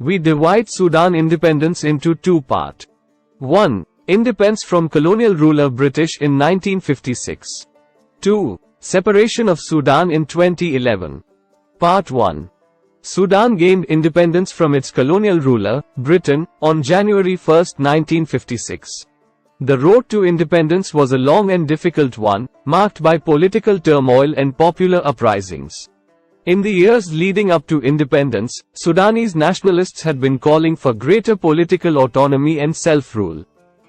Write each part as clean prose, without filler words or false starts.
We divide Sudan independence into two parts. 1. Independence from colonial ruler British in 1956. 2. Separation of Sudan in 2011. Part 1. Sudan gained independence from its colonial ruler, Britain, on January 1, 1956. The road to independence was a long and difficult one, marked by political turmoil and popular uprisings. In the years leading up to independence, Sudanese nationalists had been calling for greater political autonomy and self-rule.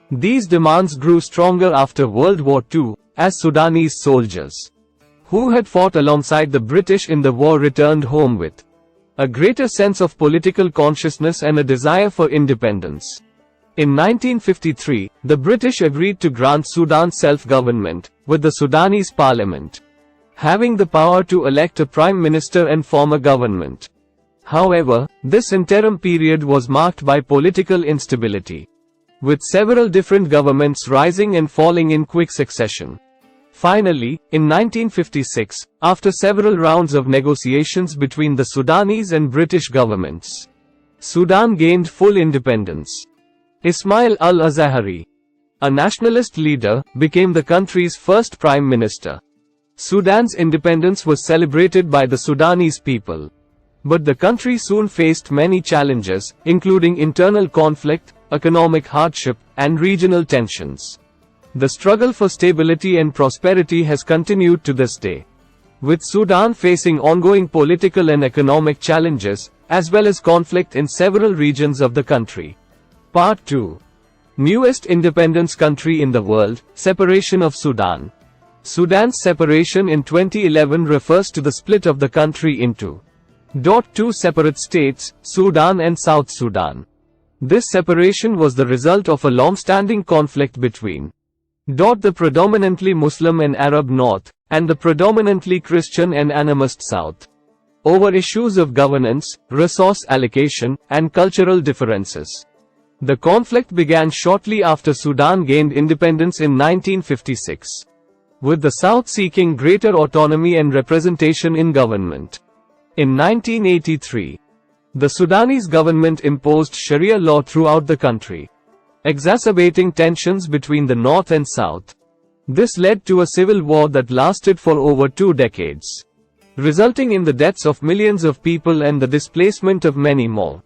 These demands grew stronger after World War II, as Sudanese soldiers who had fought alongside the British in the war returned home with a greater sense of political consciousness and a desire for independence. In 1953, the British agreed to grant Sudan self-government, with the Sudanese parliament having the power to elect a prime minister and form a government. However, this interim period was marked by political instability, with several different governments rising and falling in quick succession. Finally, in 1956, after several rounds of negotiations between the Sudanese and British governments, Sudan gained full independence. Ismail al-Azahari, a nationalist leader, became the country's first prime minister. Sudan's independence was celebrated by the Sudanese people. But the country soon faced many challenges, including internal conflict, economic hardship, and regional tensions. The struggle for stability and prosperity has continued to this day, with Sudan facing ongoing political and economic challenges, as well as conflict in several regions of the country. Part 2. Newest independence country in the world, separation of Sudan. Sudan's separation in 2011 refers to the split of the country into two separate states, Sudan and South Sudan. This separation was the result of a long-standing conflict between the predominantly Muslim and Arab North, and the predominantly Christian and animist South, over issues of governance, resource allocation, and cultural differences. The conflict began shortly after Sudan gained independence in 1956, with the South seeking greater autonomy and representation in government. In 1983, the Sudanese government imposed Sharia law throughout the country, exacerbating tensions between the North and South. This led to a civil war that lasted for over 2 decades, resulting in the deaths of millions of people and the displacement of many more.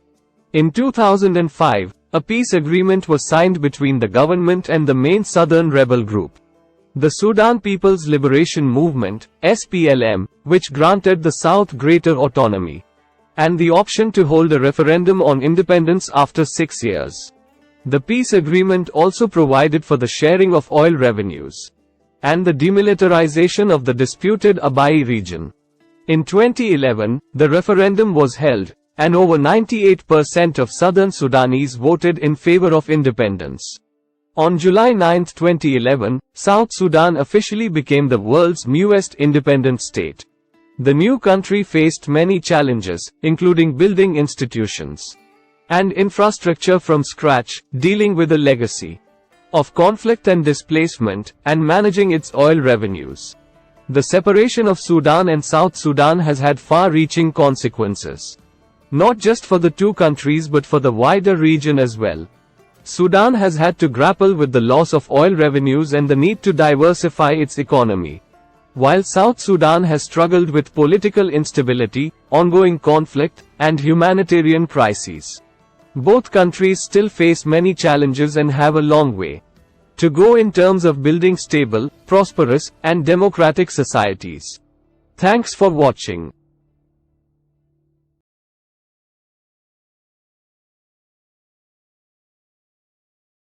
In 2005, a peace agreement was signed between the government and the main southern rebel group, the Sudan People's Liberation Movement, SPLM, which granted the South greater autonomy and the option to hold a referendum on independence after 6 years. The peace agreement also provided for the sharing of oil revenues and the demilitarization of the disputed Abyei region. In 2011, the referendum was held, and over 98% of southern Sudanese voted in favor of independence. On July 9, 2011, South Sudan officially became the world's newest independent state. The new country faced many challenges, including building institutions and infrastructure from scratch, dealing with a legacy of conflict and displacement, and managing its oil revenues. The separation of Sudan and South Sudan has had far-reaching consequences, not just for the two countries but for the wider region as well. Sudan has had to grapple with the loss of oil revenues and the need to diversify its economy, while South Sudan has struggled with political instability, ongoing conflict, and humanitarian crises. Both countries still face many challenges and have a long way to go in terms of building stable, prosperous, and democratic societies. Thanks for watching.